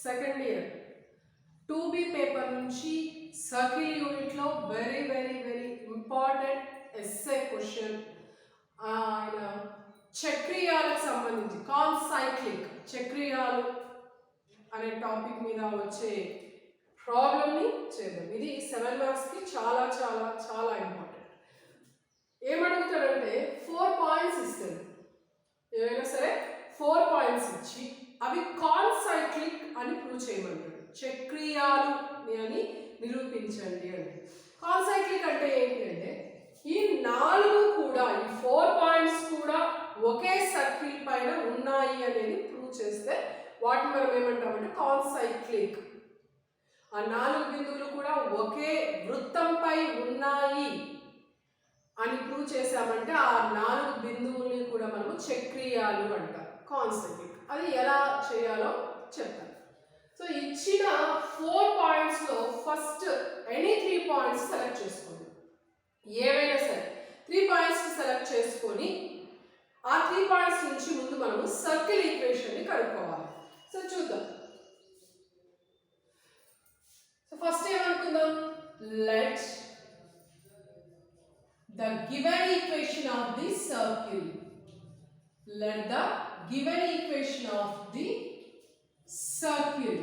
Second year 2B paper నుంచి circle unit లో very very very important essay question ఆయన చక్రీయాలకు సంబంధించి కాన్సైక్లిక్ చక్రీయాలు అనే టాపిక్ మీద వచ్చే ప్రాబ్లమ్ని చేద్దాం. ఇది 7 మార్క్స్కి చాలా చాలా చాలా ఇంపార్టెంట్. ఏమడుగుతాడంటే 4 పాయింట్స్ ఇస్తాడు. ఏమైనా సరే 4 పాయింట్స్ ఇచ్చి అవి కాన్సైక్లిక్ అని ప్రూవ్ చేయమంటాడు. చక్రీయాలు అని నిరూపించండి అని. కాన్సైక్లిక్ అంటే ఏంటి అంటే ఈ 4 కూడా ఈ 4 పాయింట్స్ కూడా ఒకే సర్కిల్ పైన ఉన్నాయి అనేది ప్రూవ్ చేస్తే వాటిని మనం ఏమంటామంటే కాన్సైక్లిక్. ఆ 4 బిందువులు కూడా ఒకే వృత్తంపై ఉన్నాయి అని ప్రూవ్ చేసామంటే ఆ 4 బిందువుల్ని కూడా మనము చక్రీయాలు అంటాం, కాన్సైక్లిక్. అది ఎలా చేయాలో చెప్తాను. సో ఇచ్చిన 4 పాయింట్స్లో ఫస్ట్ ఎనీ 3 పాయింట్స్ సెలెక్ట్ చేసుకోండి. ఏవైనా సరే 3 పాయింట్స్ సెలెక్ట్ చేసుకొని ఆ 3 పాయింట్స్ నుంచి ముందు మనము సర్కిల్ ఈక్వేషన్ని కనుక్కోవాలి. సో చూద్దాం. సో ఫస్ట్ ఏమనుకుందాం, let the given equation of the circle, let the given equation of the circle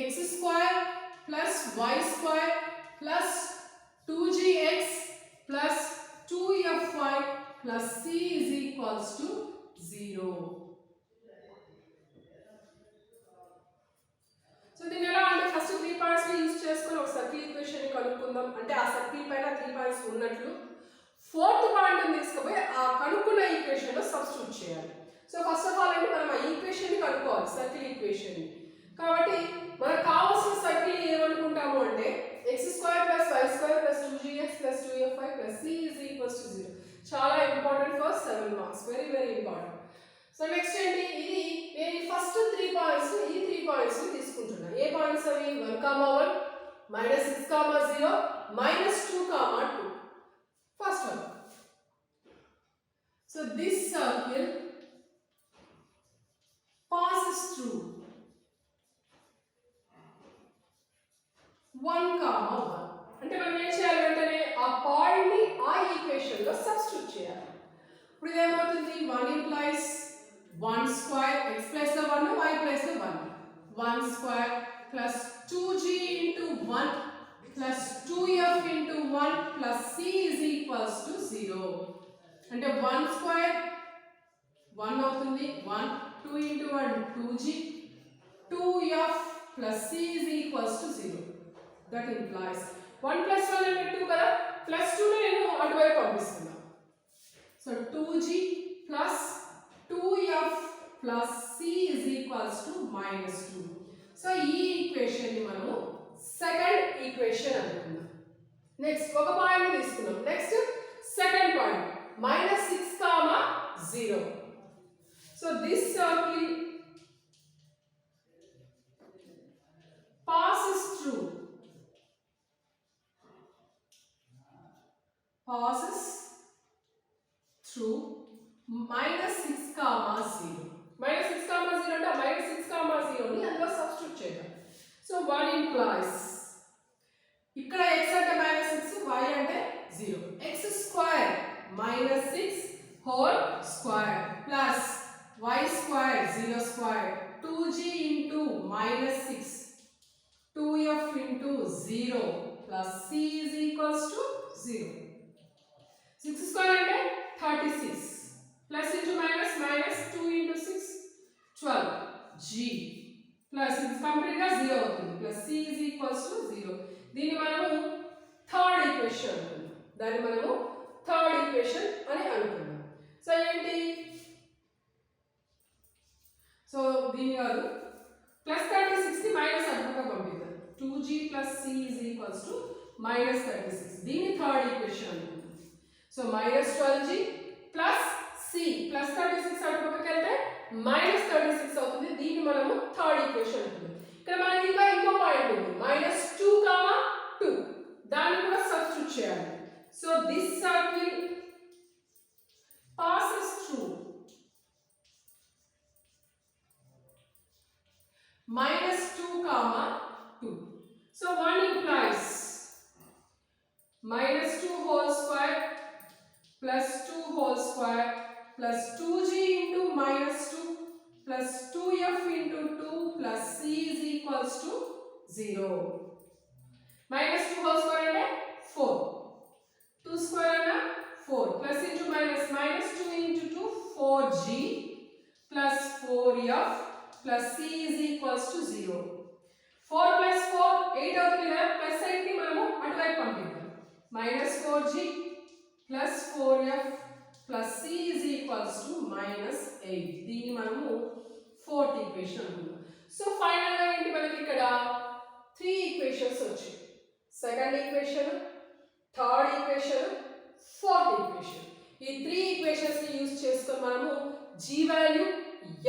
x square plus y square plus 2gx plus 2fy plus c is equals to 0. So దీన్ని ఎలా అంటే first 3 points ని use చేసుకొని ఒక circle equation ని కనుక్కుందాం. అంటే ఆ సర్కిల్ పైన 3 పాయింట్స్ ఉన్నట్లు 4th పాయింట్ ని తీసుకుపోయి ఆ కనుక్కున్న ఈక్వేషన్ లో సబ్స్టిట్యూట్ చేయాలి. సో ఫస్ట్ ఆఫ్ ఆల్ అంటే మనం ఆ ఈక్వేషన్ ని కనుక్కోవాలి, సర్కిల్ ఈక్వేషన్ ని. కాబట్టి మనకు కావాల్సిన సర్కిల్ ఏమనుకుంటాము అంటే x² + y² + 2gx + 2fy + c is equals to 0. చాలా important for 7 marks, very very important. So next ఏంటి, ఇది నేను ఫస్ట్ 3 పాయింట్స్ ఈ 3 పాయింట్స్ తీసుకుంటున్నా. ఏ పాయింట్స్ అవి, 1, 1 -6, 0 -2, 2. First one. So this circle passes through 1, 1. అంటే మనం ఏం చేయాలి, వెంటనే ఆ పాయింట్ ని ఆ ఈక్వేషన్ లో సబ్స్టిట్యూట్ చేయాలి. ఇప్పుడు ఏమవుతుంది, 1 implies 1² x plus 1 y plus 1 1² plus 2g into 1 plus 2f into 1 plus c is equals to 0. అంటే 1² 1 అవుతుంది, 1 2 into 1 2g 2f plus c is equals to 0. That implies 1 plus 1 అంటే 2 కదా, plus 2 ని నేను అటువైపు పంపిస్తున్నా. So 2g plus 2f plus c is equals to -2. So ఈ equation ని మనము సెకండ్ ఈక్వేషన్ అనుకుందాం. నెక్స్ట్ ఒక పాయింట్ తీసుకున్నాం. Next second point -6, 0. So this circle passes through -6, 0. -6, 0 అంటే -6, 0 ని అందులో సబ్స్టిట్యూట్ చేద్దాం. సో 1 implies ఇక్కడ x అంటే -6, y అంటే 0. x² -6 whole square plus y² 0², 2g into -6 2f into 0 plus c is equals to 0. 6² అంటే 36 plus into minus 2 into 6 12 g plus ఇది complete గా 0 అవుతుంది plus c is equals to 0. దీన్ని మనము థర్డ్ ఈక్వేషన్ అనుకుందాం. దాన్ని మనము థర్డ్ ఈక్వేషన్ అని అనుకుందాం. సో ఏంటి, సో దీని కాదు +36 ని మైనస్ అనుకుంటా పంపిద్దాం. 2g plus c is equals to -36. దీన్ని థర్డ్ ఈక్వేషన్ అనుకుందాం. సో -12g plus c +36 అటు పక్కకి వెళ్తే -36 అవుతుంది. దీన్ని మనము థర్డ్ ఈక్వేషన్ అనుకుందాం. ఇక్కడ మనకి ఇంకా ఇంకో పాయింట్ ఉంది, -2, 2. దాన్ని కూడా సబ్స్టిట్యూట్ చేయాలి. So this circle passes through plus 2 whole square plus 2g into minus 2 plus 2f into 2 plus c is equals to 0. Minus 2 whole square అంటే 4. 2 square అన్న 4 plus into minus minus 2 into 2 4g plus 4f plus c is equals to 0. 4 plus 4 8 అవుతుంది కదా plus 8 ని మనము అటువైపు పంపిద్దాం minus 4g plus 4f plus c is equals to minus 8. దీన్ని మనము ఫోర్త్ ఈక్వేషన్ అనుకుందాం. సో ఫైనల్ గా ఏంటి మనకి ఇక్కడ 3 ఈక్వేషన్స్ వచ్చాయి. Second equation, third equation, fourth equation. ఈ 3 ఈక్వేషన్స్ ని యూస్ చేసుకొని మనము g వాల్యూ,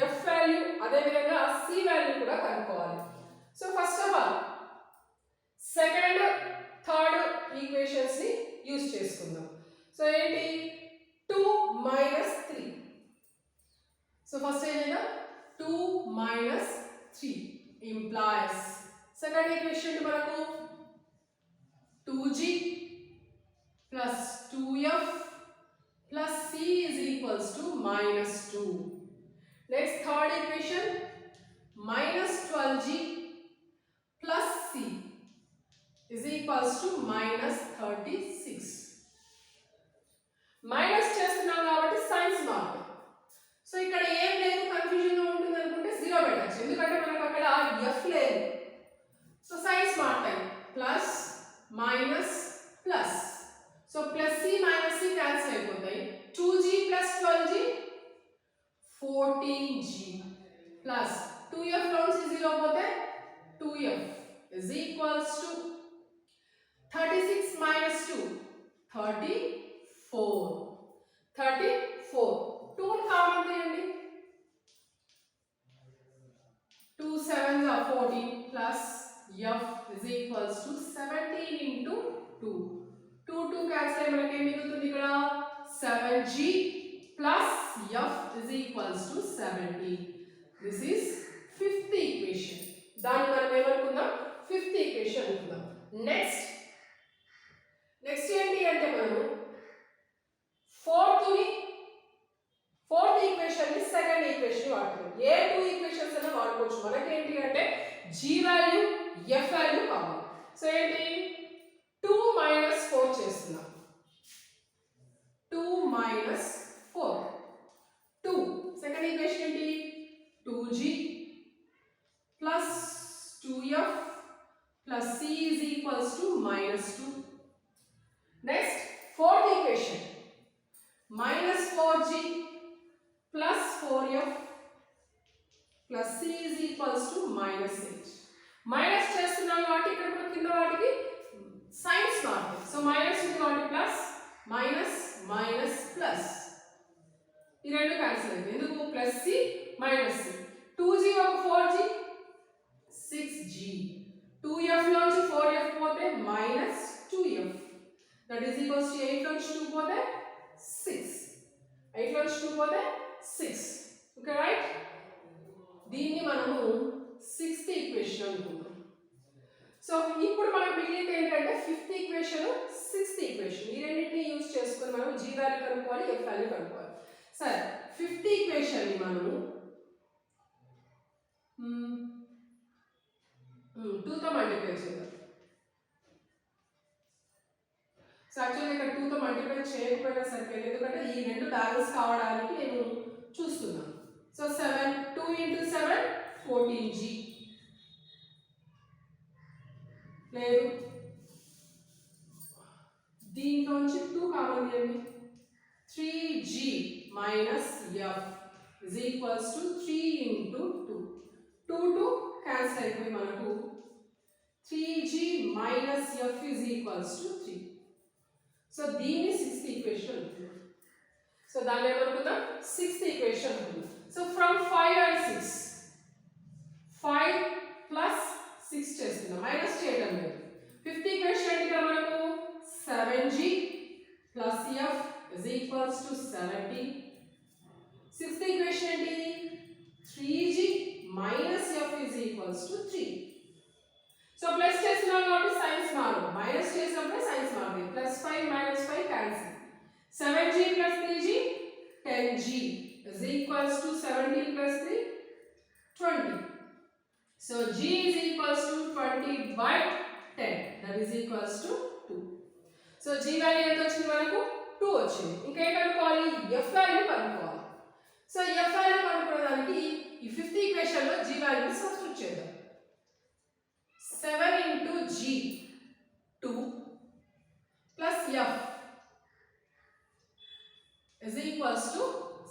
f వాల్యూ, అదే విధంగా c వాల్యూ కూడా కనుక్కోవాలి. So first of all second, third equations ని యూస్ చేసుకుందాం. సో ఏంటి 2 minus 3. సో ఫస్ట్ ఏంటంటే 2 minus 3 implies సెకండ్ ఈక్వేషన్ మనకు 2g plus 2f plus c is equals to minus 2. Next third equation minus 12g plus c is equals to minus 36. Minus చేస్తున్నాం కాబట్టి science mark. So ఇక్కడ ఏం లేదు confusion గా ఉంటుంది అనుకుంటే 0 పెట్టచ్చు ఎందుకంటే మనకు అక్కడ f లేదు. So science mark time plus minus plus. So plus c minus c cancel అయిపోతాయి. 2g plus 12g 14g plus 2f లోంచి 0 పోతే 2f is equals to 36 minus 2 34. 2 common తీయండి. 2 7s are 14 plus f is equals to 17 into 2. 2 cancel అయ్యి మనకి ఏం మిగులుతుంది ఇక్కడ 7g plus f is equals to 17. This is fifth equation. దాన్ని మనం ఏమనుకుందాం ఫిఫ్త్ ఈక్వేషన్ అనుకుందాం. నెక్స్ట్ ఏంటి అంటే మనం ఫోర్త్ ఈక్వేషన్ ని సెకండ్ ఈక్వేషన్ వాడుతున్నాం. ఏ 2 ఈక్వేషన్స్ అయినా వాడుకోవచ్చు. మనకి ఏంటి అంటే g వాల్యూ, f వాల్యూ కావాలి. సో ఏంటి 2 minus 4 చేస్తున్నాం. 2 minus 4 2. సెకండ్ ఈక్వేషన్ ఏంటి 2g plus 2f plus c is equals to minus 2. Next fourth equation minus 4g plus 4f plus c is equals to minus 8. Minus చేస్తున్నాం కాబట్టి ఇక్కడ కూడా కింద వాటికి సైన్స్ మార్క్. సో మైనస్ ఉంది కాబట్టి ప్లస్ మైనస్ మైనస్ ప్లస్ ఈ రెండు క్యాన్సిల్ అవుతాయి. ఎందుకు plus C minus C. 2g ఒక 4g 6g. 2f లోంచి 4f పోతే minus 2f. That is equals to 8 లోంచి 2 పోతే 6. 8 లోంచి 2 పోతే 6. Okay right. దీన్ని మనము సిక్స్త్ ఈక్వేషన్ అనుకుందాం. సో ఇప్పుడు మనకు మిగిలింది ఏంటంటే ఫిఫ్త్ ఈక్వేషన్, సిక్స్త్ ఈక్వేషన్. ఈ రెండింటిని యూజ్ చేసుకొని మనం g వాల్యూ కనుక్కోవాలి, f వాల్యూ కనుక్కోవాలి. సరే ఫిఫ్త్ ఈక్వేషన్ ని మనము 2 తో మల్టిప్లై చేద్దాం. సో యాక్చువల్లీ ఇక్కడ 2 తో మల్టిప్లై చేయకపోయినా సరిపోయింది ఎందుకంటే ఈ రెండు బ్యాలెన్స్ కావడానికి నేను చూస్తున్నాను. సో 2 into 7 14g లేదు దీంట్లోంచి 2 కామన్ తీయండి. 3g minus f is equals to 3 into 2. 2 cancel అయిపోయి మనకు 3g minus f is equals to 3. So దీన్ని సిక్స్త్ ఈక్వేషన్ అనుకుందాం. సో దాన్ని ఏమనుకుందాం సిక్స్త్ ఈక్వేషన్ అనుకుందాం. సో ఫ్రమ్ 5 and 6 5 plus 6 చేస్తున్నాం, మైనస్ చేయడం లేదు. ఫిఫ్త్ ఈక్వేషన్ ఏంటి ఇక్కడ మనకు 7g plus f is equals to 70. Sixth equation ఏంటి 3g minus f is equals to 3. So plus చేస్తున్నాం కాబట్టి సైన్స్ మారు, మైనస్ చేసినప్పుడు సైన్స్ మారుతుంది. +5 - 5 cancel. 7g plus 3g 10g is equals to 17 plus 3 20. So g is equals to 20 by 10, that is equals to 2. So g value ఎంత వచ్చింది మనకు 2 వచ్చింది. ఇంకా ఏం కనుక్కోవాలి, f వాల్యూ కనుక్కోవాలి. సో f వాల్యూ కనుక్కోవడానికి ఈ ఫిఫ్త్ ఈక్వేషన్ లో g వాల్యూని సబ్స్టిట్యూట్ చేద్దాం. 7 into g 2 plus f is equals to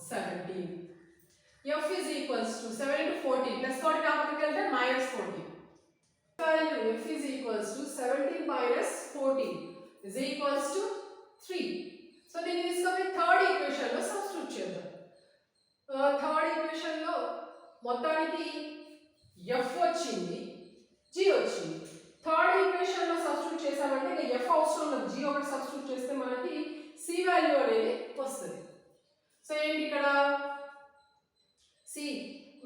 17. f is equals to 7 into 14 plus 40 opposite వెళ్తే minus 14. Value f is equals to 17 minus 14 is equals to 3. So దీన్ని తీసుకొని third equation లో substitute చేద్దాం. Third equation లో మొత్తానికి f వచ్చింది, g వచ్చింది. Third equation లో సబ్స్టిట్యూట్ చేసామంటే ఇంకా f అవసరం లేదు, g ఒకటి సబ్స్టిట్యూట్ చేస్తే మనకి c వాల్యూ అనేది వస్తుంది. సో ఏంటి ఇక్కడ c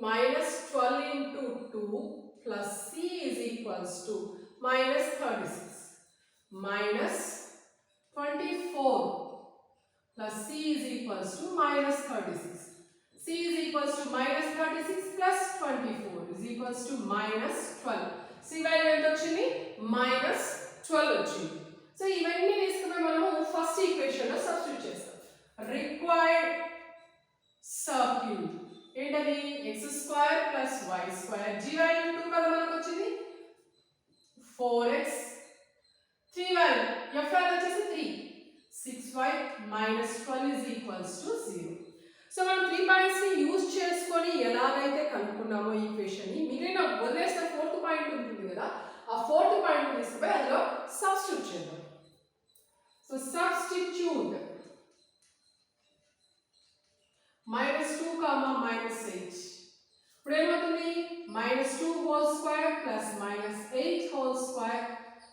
minus 12 into 2 plus c is equals to minus 36 minus 24 plus c is equals to minus 36. c is equals to minus 36 plus 24 is equals to minus 12. c value ఎంత వచ్చింది, minus 12 వచ్చింది. So ఇవన్నీ తీసుకుని మనము first equation లో substitute చేస్తాం. Required circle ఏంటది, x square plus y square, g value 2 కదా మనకు వచ్చింది 4x, 3 వాల్యూ f వాల్యూ వచ్చేసి 3, 6y minus 12 is equals to 0. So మనం 3 పాయింట్స్ ని యూజ్ చేసుకొని ఎలాగైతే కనుక్కున్నామో ఈక్వేషన్ ని, మిగిలిన వదిలేసిన ఫోర్త్ పాయింట్ ఉంటుంది కదా, ఆ ఫోర్త్ పాయింట్ తీసుకుపోయి అందులో సబ్స్టిట్యూట్ చేద్దాం. So substitute minus 2 comma minus 8. ఇప్పుడు ఏమవుతుంది, minus 2 whole square plus minus 8 whole square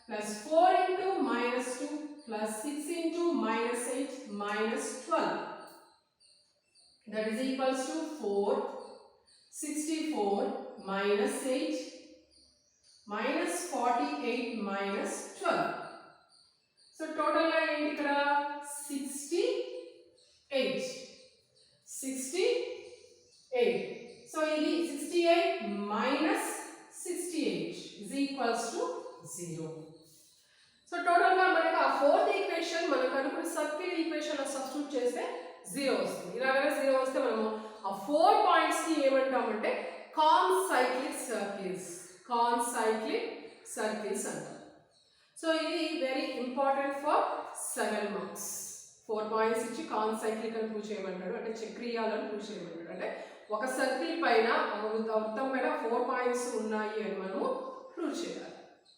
plus 4 into minus 2 plus 6 into minus 8 minus 12. That is equals to 4, 64 minus 8 minus 48 minus 12. So total గా ఏంటి ఇక్కడ 68. 68. So ఇది 68 minus 68 is equals to 0. So total గా మనకి ఆ fourth equation మనకు అనుకున్న circle equation లో సబ్స్టిట్యూట్ చేస్తే 0 వస్తుంది. ఇలాగనే 0 వస్తే మనము ఆ 4 పాయింట్స్ ని ఏమంటామంటే కాన్సైక్లిక్ సర్కిల్స్ అంటాం. సో ఇది very important for 7 marks. 4 points ఇచ్చి కాన్సైక్లిక్ అని ప్రూవ్ చేయమంటాడు, అంటే చక్రీయాలను ప్రూవ్ చేయమంటాడు. అంటే ఒక సర్కిల్ పైన ఒక వృత్తం పైన 4 పాయింట్స్ ఉన్నాయి అని మనము ప్రూవ్ చేయాలి.